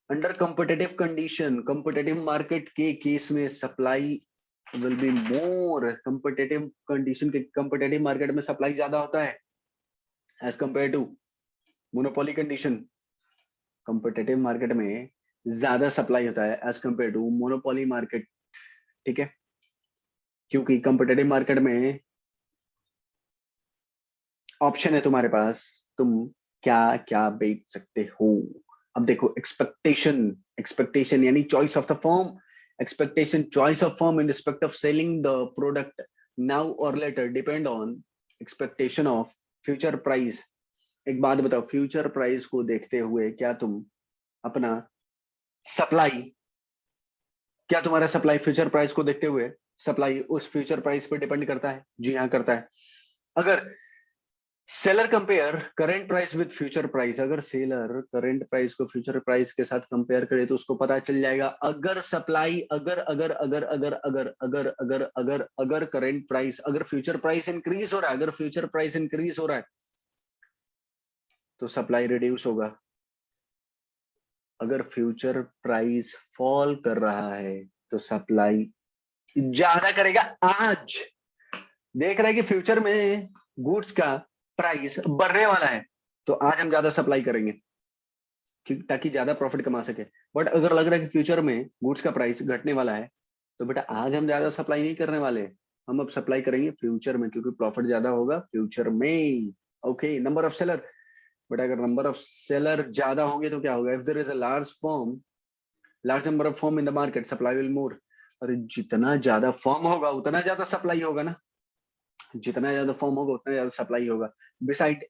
under competitive condition, competitive market के केस में supply will be more. Competitive condition के, कंपिटेटिव मार्केट में सप्लाई ज्यादा होता है as compare to monopoly condition. Competitive market में ज्यादा सप्लाई होता है as compare to monopoly market. ठीक है, क्योंकि कंपिटेटिव मार्केट में ऑप्शन है तुम्हारे पास, तुम क्या क्या बेच सकते हो। अब देखो, एक्सपेक्टेशन यानी choice of the firm, choice of firm in respect of selling the product now or later depend on expectation of future price। एक बात बताओ, फ्यूचर प्राइस को देखते हुए क्या तुम अपना सप्लाई, क्या तुम्हारा सप्लाई फ्यूचर प्राइस को देखते हुए सप्लाई उस फ्यूचर प्राइस पे डिपेंड करता है? जी हाँ करता है। अगर seller compare current price with future price, अगर सेलर करंट प्राइस को फ्यूचर प्राइस के साथ कंपेयर करे तो उसको पता चल जाएगा, अगर सप्लाई, अगर करंट प्राइस, अगर फ्यूचर प्राइस इंक्रीज हो रहा है, अगर फ्यूचर प्राइस इंक्रीज हो रहा है तो सप्लाई रिड्यूस होगा। अगर फ्यूचर प्राइस फॉल कर रहा है तो सप्लाई ज्यादा करेगा। आज देख रहा है कि फ्यूचर में गुड्स का प्राइस बढ़ने वाला है तो आज हम ज्यादा सप्लाई करेंगे। ताकि ज्यादा प्रॉफिट कमा सके। बट अगर लग रहा है कि फ्यूचर में गुड्स का प्राइस घटने वाला है, तो बेटा आज हम ज्यादा सप्लाई नहीं करने वाले, हम अब सप्लाई करेंगे फ्यूचर में, क्योंकि प्रॉफिट ज्यादा होगा फ्यूचर में। Okay, number of seller, but अगर नंबर ऑफ सेलर ज्यादा होंगे तो क्या होगा? If there is a large number of firm in the market, supply will more. और जितना ज्यादा फर्म होगा उतना ज्यादा सप्लाई होगा ना, जितना ज्यादा फर्म होगा उतना ज्यादा सप्लाई होगा। Beside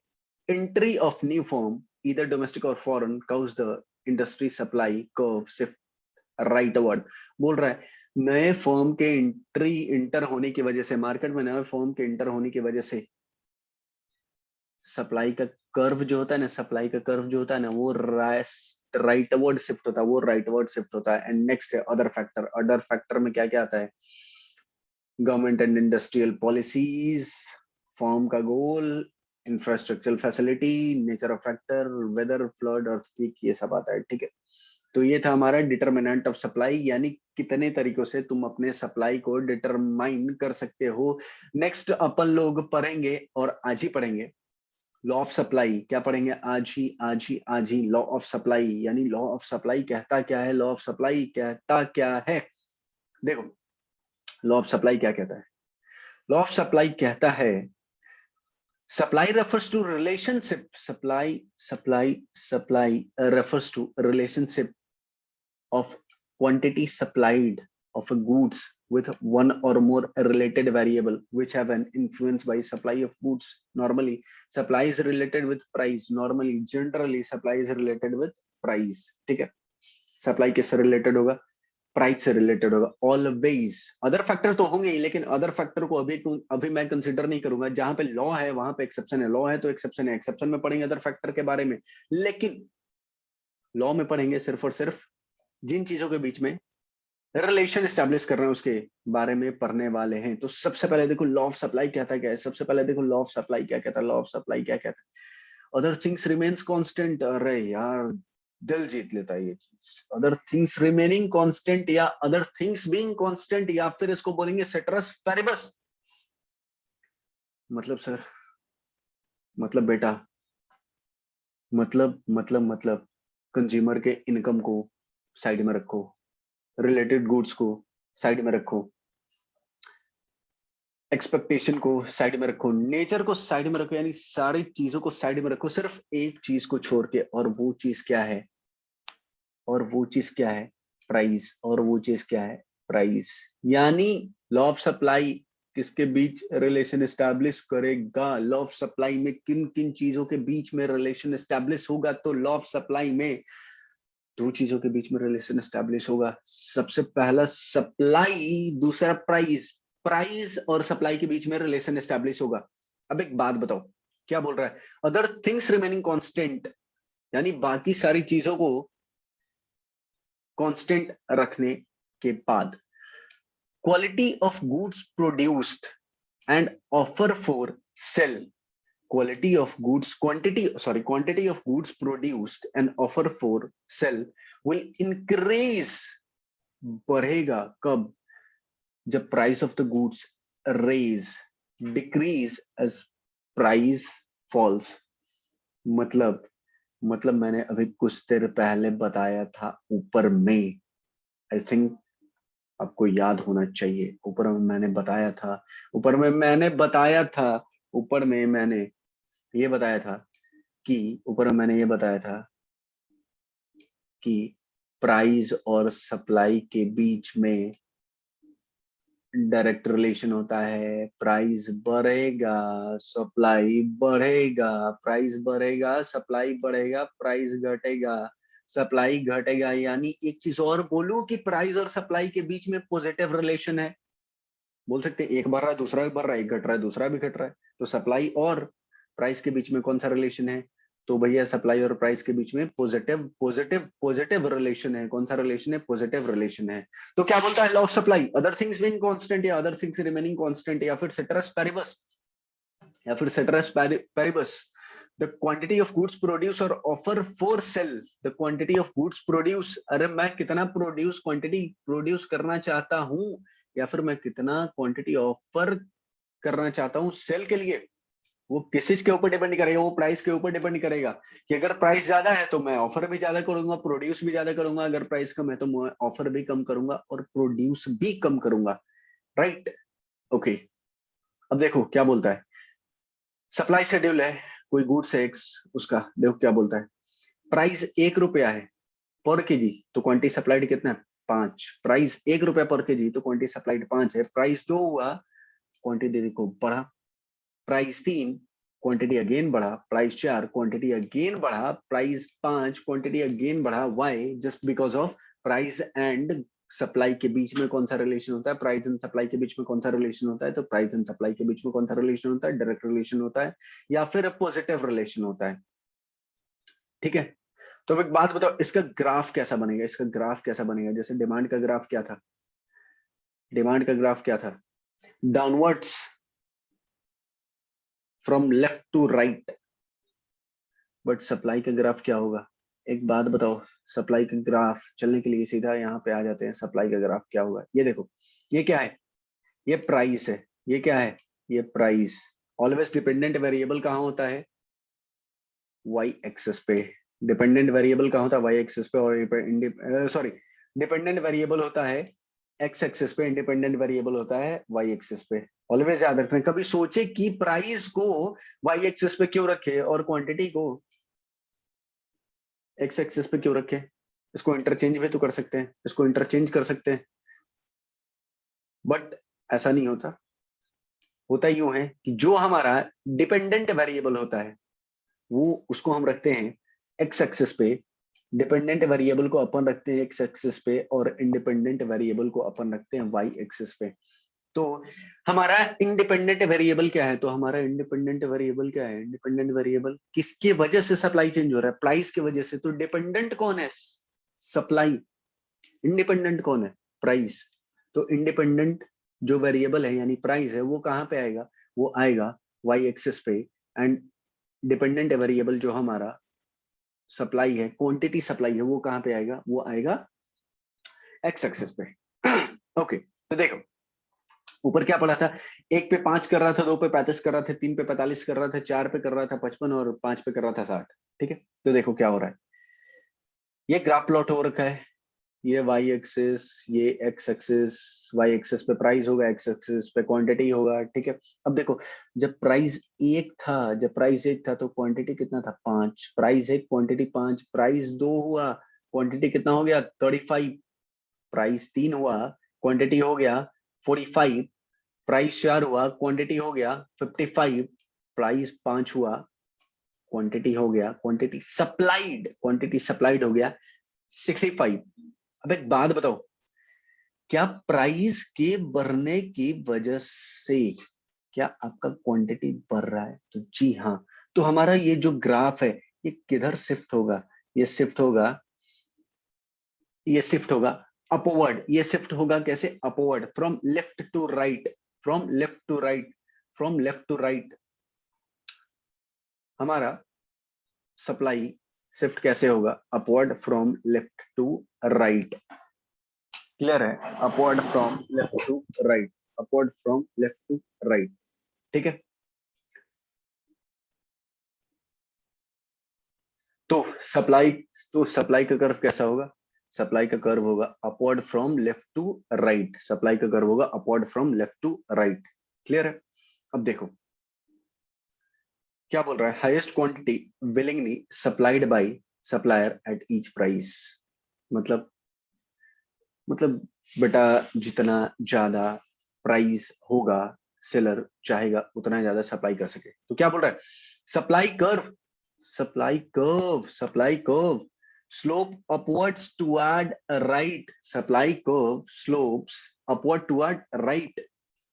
entry of new firm either domestic or foreign cause the industry supply curve shift rightward। बोल रहा है नए फर्म के इंटर होने की वजह से, मार्केट में नए फर्म के इंटर होने की वजह से सप्लाई का कर्व जो होता है ना, सप्लाई का कर्व जो होता है ना, वो राइटवर्ड शिफ्ट होता है, वो राइटवर्ड शिफ्ट होता है। एंड नेक्स्ट है अदर फैक्टर। अदर फैक्टर में क्या क्या आता है? Government and industrial policies, firm का goal, infrastructural facility, nature of factor, weather, flood, earthquake, ये सब आता है। ठीक है, तो ये था हमारा डिटरमिनेंट ऑफ सप्लाई, यानी कितने तरीकों से तुम अपने सप्लाई को डिटरमाइन कर सकते हो। नेक्स्ट अपन लोग पढ़ेंगे, और आज ही पढ़ेंगे, लॉ ऑफ सप्लाई। क्या पढ़ेंगे? आज ही लॉ ऑफ सप्लाई, यानी लॉ ऑफ सप्लाई कहता क्या है, लॉ ऑफ सप्लाई कहता क्या है। देखो लॉ ऑफ सप्लाई क्या कहता है? लॉ ऑफ सप्लाई कहता है supply refers to relationship, supply refers to relationship of quantity supplied of a goods with one or more related variable which have an influence by supply of goods. Normally supply is related with price, normally generally supply is related with price। ठीक है, supply किससे related होगा? Price से related होगा always. Other factor तो होंगे ही, लेकिन other factor को अभी मैं कंसिडर नहीं करूंगा। जहां पे लॉ है वहां पे एक्सेप्शन है, लॉ है तो एक्सेप्शन है, एक्सेप्शन में पढ़ेंगे अदर फैक्टर के बारे में। लेकिन लॉ में पढ़ेंगे सिर्फ और सिर्फ जिन चीजों के बीच में रिलेशन स्टैब्लिश कर रहे हैं उसके बारे में पढ़ने वाले हैं। तो सबसे पहले देखो लॉ ऑफ सप्लाई कहता क्या है। सबसे पहले देखो लॉ ऑफ सप्लाई क्या कहता है। लॉ ऑफ सप्लाई क्या कहता है? Other things remains constant. अरे यार दिल जीत लेता है ये चीज, अदर थिंग्स रिमेनिंग कांस्टेंट या अदर थिंग्स बीइंग कांस्टेंट, या फिर इसको बोलेंगे सेटरस पैरिबस। मतलब सर, मतलब बेटा, मतलब कंज्यूमर के इनकम को साइड में रखो, रिलेटेड गुड्स को साइड में रखो, एक्सपेक्टेशन को साइड में रखो, नेचर को साइड में रखो, यानी सारी चीजों को साइड में रखो, सिर्फ एक चीज को छोड़ के। और वो चीज क्या है? और वो चीज क्या है? प्राइस। और वो चीज क्या है? प्राइस। यानी लॉ ऑफ सप्लाई किसके बीच रिलेशन एस्टैब्लिश करेगा? लॉ ऑफ सप्लाई में किन किन चीजों के बीच में रिलेशन एस्टैब्लिश होगा? तो लॉ ऑफ सप्लाई में दो चीजों के बीच में रिलेशन एस्टैब्लिश होगा। सबसे पहला सप्लाई, दूसरा प्राइस। प्राइस और सप्लाई के बीच में रिलेशन एस्टैब्लिश होगा। अब एक बात बताओ, क्या बोल रहा है? अदर थिंग्स रिमेनिंग कांस्टेंट, यानी बाकी सारी चीजों को कांस्टेंट रखने के बाद quality of goods produced and offer for cell, quality of goods quantity of goods produced and offer for sell will increase, बढ़ेगा कब? जब price of the goods rise, decrease as price falls. मतलब मैंने अभी कुछ देर पहले बताया था ऊपर में, आई थिंक आपको याद होना चाहिए। ऊपर में मैंने बताया था ऊपर में मैंने ये बताया था कि प्राइस और सप्लाई के बीच में डायरेक्ट रिलेशन होता है। प्राइस बढ़ेगा, सप्लाई बढ़ेगा, प्राइस बढ़ेगा, सप्लाई बढ़ेगा, प्राइस घटेगा, सप्लाई घटेगा। यानी एक चीज और बोलूं कि प्राइस और सप्लाई के बीच में पॉजिटिव रिलेशन है। बोल सकते हैं एक बढ़ रहा है दूसरा भी बढ़ रहा है, एक घट रहा है दूसरा भी घट रहा है। तो सप्लाई और प्राइस के बीच में कौन सा रिलेशन है? तो भैया सप्लाई और प्राइस के बीच में पॉजिटिव रिलेशन है। कौन सा रिलेशन है? पॉजिटिव रिलेशन है। तो क्या बोलता है law of supply? Other things being constant या अदर थिंग्स रिमेनिंग कांस्टेंट या फिर सेटरस paribus, the quantity of goods produce or offer for sell, the quantity of goods produce, अरे मैं कितना क्वांटिटी प्रोड्यूस करना चाहता हूं, या फिर मैं कितना क्वांटिटी ऑफर करना चाहता हूं सेल के लिए। वो किस चीज के ऊपर डिपेंड करेगा, वो प्राइस के ऊपर डिपेंड करेगा कि अगर प्राइस ज्यादा है तो मैं ऑफर भी ज्यादा करूंगा, प्रोड्यूस भी ज्यादा करूंगा, अगर प्राइस कम है तो मैं ऑफर भी कम करूंगा और प्रोड्यूस भी कम करूंगा, राइट। ओके, अब देखो क्या बोलता है, सप्लाई शेड्यूल है, कोई गुड्स है एक्स, उसका देखो क्या बोलता है, प्राइस 1 रुपया है पर केजी, तो क्वांटिटी सप्लाइड कितना है 5, प्राइस 1 रुपया पर केजी तो क्वांटिटी सप्लाइड 5 है, प्राइस 2 हुआ, क्वांटिटी देखो बढ़ा, प्राइस 3 क्वांटिटी अगेन बढ़ा, प्राइस 4 क्वांटिटी अगेन बढ़ा, प्राइस 5 क्वांटिटी अगेन बढ़ा, why, just because of price and supply के बीच में कौन सा रिलेशन होता है, प्राइस एंड सप्लाई के बीच में कौन सा रिलेशन होता है, तो प्राइस एंड सप्लाई के बीच में कौन सा रिलेशन होता है, डायरेक्ट रिलेशन होता है या फिर पॉजिटिव रिलेशन होता है, ठीक है। तो अब एक बात बताओ, इसका ग्राफ कैसा बनेगा, इसका ग्राफ कैसा बनेगा, जैसे डिमांड का ग्राफ क्या था, डिमांड का ग्राफ क्या था, downwards from left to right, but supply का ग्राफ क्या होगा, एक बात बताओ, सप्लाई का ग्राफ चलने के लिए सीधा यहाँ पे आ जाते हैं, सप्लाई का ग्राफ क्या होगा, ये देखो, ये क्या है, ये प्राइस है, ये क्या है, ये प्राइस, ऑलवेज डिपेंडेंट वेरिएबल कहाँ होता है, वाई एक्सेस पे, डिपेंडेंट वेरिएबल कहाँ होता है वाई एक्सेस पे, और सॉरी डिपेंडेंट वेरिएबल होता है एक्स एक्सेस पे, इंडिपेंडेंट वेरिएबल होता है वाई एक्सेस पे, ऑलवेज याद रखना, कभी सोचे कि प्राइस को वाई एक्सेस पे क्यों रखे और क्वांटिटी को एक्स एक्सिस पे क्यों रखे, इसको इंटरचेंज भी तो कर सकते हैं, इसको इंटरचेंज कर सकते हैं, बट ऐसा नहीं होता, होता यूं है कि जो हमारा डिपेंडेंट वेरिएबल होता है वो उसको हम रखते हैं एक्स एक्सिस पे, डिपेंडेंट वेरिएबल को अपन रखते हैं एक्स एक्सिस पे और इंडिपेंडेंट वेरिएबल को अपन रखते हैं वाई एक्सिस पे। तो हमारा इंडिपेंडेंट वेरिएबल क्या है, तो हमारा इंडिपेंडेंट वेरिएबल क्या है, इंडिपेंडेंट वेरिएबल किसकी वजह से सप्लाई चेंज हो रहा है, प्राइस की वजह से, तो डिपेंडेंट कौन है, सप्लाई, इंडिपेंडेंट कौन है, प्राइस, तो इंडिपेंडेंट जो वेरिएबल है यानी प्राइस है वो कहाँ पे आएगा, वो आएगा वाई एक्सिस पे, एंड डिपेंडेंट वेरिएबल जो हमारा सप्लाई है, क्वांटिटी सप्लाई है, वो कहाँ पे आएगा, वो आएगा एक्स एक्सिस पे। ओके तो देखो ऊपर क्या पड़ा था, 1 पे 5 कर रहा था, 2 पे 35 कर रहा था, 3 पे 45 कर रहा था, 4 पे कर रहा था 55 और 5 पे कर रहा था 60, ठीक है। तो देखो क्या हो रहा है, ये ग्राफ प्लॉट हो रखा है, ये वाई एक्सिस, ये एक्स एक्सिस, वाई एक्सिस पे प्राइस होगा, एक्स एक्सिस पे क्वांटिटी होगा, ठीक है। अब देखो जब प्राइस 1 था, जब प्राइस 1 था तो क्वांटिटी कितना था 5, प्राइस 1 क्वांटिटी 5, प्राइस 2 हुआ, क्वांटिटी कितना हो गया 35, प्राइस 3 हुआ, क्वांटिटी हो गया 45, प्राइस 4 हुआ, क्वांटिटी हो गया 55, प्राइस 5 हुआ, क्वांटिटी हो गया, क्वांटिटी सप्लाइड हो गया 65। अब एक बात बताओ, क्या प्राइस के बढ़ने की वजह से क्या आपका क्वांटिटी बढ़ रहा है, तो जी हाँ, तो हमारा ये जो ग्राफ है ये किधर शिफ्ट होगा, ये शिफ्ट होगा, ये शिफ्ट होगा अपवर्ड, ये शिफ्ट होगा कैसे upward, from left to right, from left to right, from left to right, हमारा सप्लाई शिफ्ट कैसे होगा, upward from left to right, clear है, upward from left to right, upward from left to right, ठीक है। तो supply, तो supply का curve कैसा होगा, सप्लाई का कर्व होगा upward from left to right, supply का कर्व होगा upward from left to right, clear है। अब देखो क्या बोल रहा है, highest quantity willingly supplied by supplier at each price, मतलब मतलब बेटा जितना ज्यादा प्राइस होगा सेलर चाहेगा उतना ज्यादा सप्लाई कर सके, तो क्या बोल रहा है, supply curve, supply curve, supply curve slope upwards toward right, supply curve slopes upward toward right,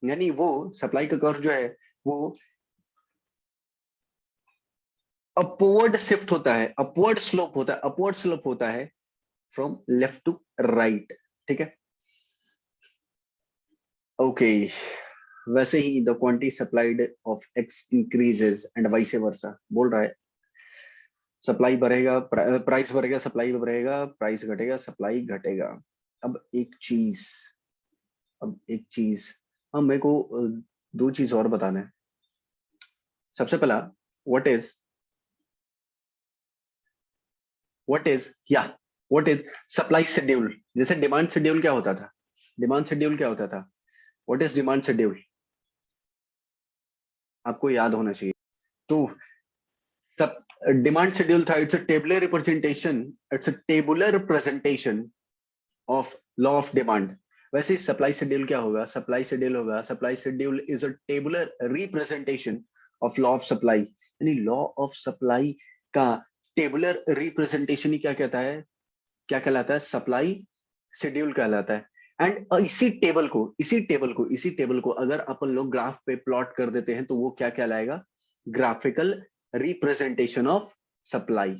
यानी वो सप्लाई का कर्व जो है वो अपवर्ड शिफ्ट होता है, अपवर्ड स्लोप होता है, अपवर्ड स्लोप होता है फ्रॉम लेफ्ट टू राइट, ठीक है। ओके वैसे ही the quantity supplied of X increases and vice versa, बोल रहा है सप्लाई बढ़ेगा, प्राइस बढ़ेगा, सप्लाई बढ़ेगा, प्राइस घटेगा, सप्लाई घटेगा। अब एक चीज, अब एक चीज, हाँ मेरे को दो चीज और बताना है, सबसे पहला व्हाट इज सप्लाई शेड्यूल। जैसे डिमांड शेड्यूल क्या होता था, व्हाट इज डिमांड शेड्यूल, आपको याद होना चाहिए। तो सब डिमांड शेड्यूल था, it's a tabular presentation of law of demand. वैसे सप्लाई शेड्यूल क्या होगा, supply schedule is a tabular representation of law of supply. यानी लॉ ऑफ सप्लाई का टेबुलर रिप्रेजेंटेशन ही क्या कहता है, क्या कहलाता है, सप्लाई शेड्यूल कहलाता है। एंड इसी टेबल को अगर अपन लोग ग्राफ पे प्लॉट कर देते हैं तो वो क्या कहलाएगा, ग्राफिकल रिप्रेजेंटेशन ऑफ सप्लाई।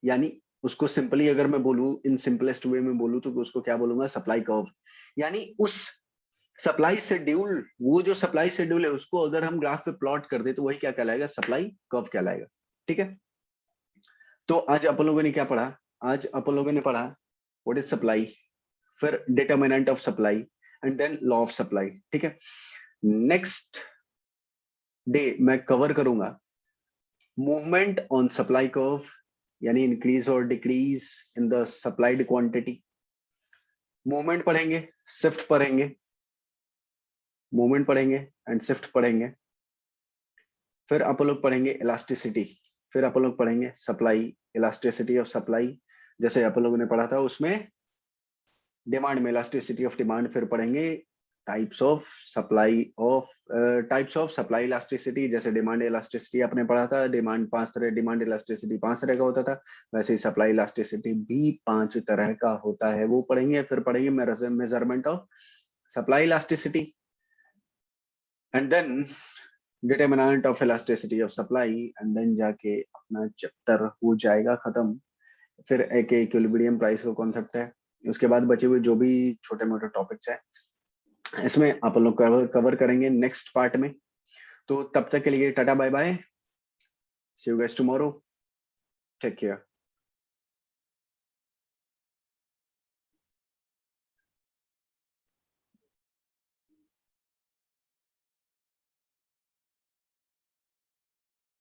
यानी उसको सिंपली अगर मैं बोलूं, इन सिंपलेस्ट वे में बोलूं तो उसको क्या बोलूंगा, सप्लाई कर्व। यानी उस सप्लाई शेड्यूल, वो जो सप्लाई शेड्यूल है उसको अगर हम ग्राफ पे प्लॉट कर दे तो वही क्या कहलाएगा, सप्लाई कर्व कहलाएगा। ठीक है, तो आज अपन लोगों ने क्या पढ़ा, व्हाट इज सप्लाई, फिर determinant of supply and then law of supply. ठीक है, नेक्स्ट डे मैं कवर करूंगा मूवमेंट ऑन सप्लाई कर्व, यानी इंक्रीज और decrease in the supplied quantity. Movement पढ़ेंगे, शिफ्ट पढ़ेंगे, मूवमेंट पढ़ेंगे एंड शिफ्ट पढ़ेंगे। फिर अपन लोग पढ़ेंगे इलास्टिसिटी, फिर अपन लोग पढ़ेंगे सप्लाई, इलास्टिसिटी ऑफ सप्लाई जैसे अपन लोगों ने पढ़ा था उसमें डिमांड में इलास्टिसिटी ऑफ डिमांड। फिर पढ़ेंगे टाइप्स ऑफ सप्लाई इलास्टिसिटी, जैसे डिमांड इलास्टिसिटी आपने पढ़ा था, डिमांड इलास्टिसिटी 5 तरह का होता था, वैसे ही सप्लाई इलास्टिसिटी भी 5 तरह का होता है, वो पढ़ेंगे। फिर पढ़ेंगे measurement of supply elasticity and then determinant of elasticity of supply and then जाके अपना चैप्टर हो जाएगा खत्म। फिर एक इक्विलिब्रियम प्राइस का कॉन्सेप्ट है, उसके बाद बचे हुए जो भी छोटे मोटे टॉपिक्स हैं इसमें आप लोग कवर करेंगे नेक्स्ट पार्ट में। तो तब तक के लिए tata bye bye, see you guys tomorrow, take care.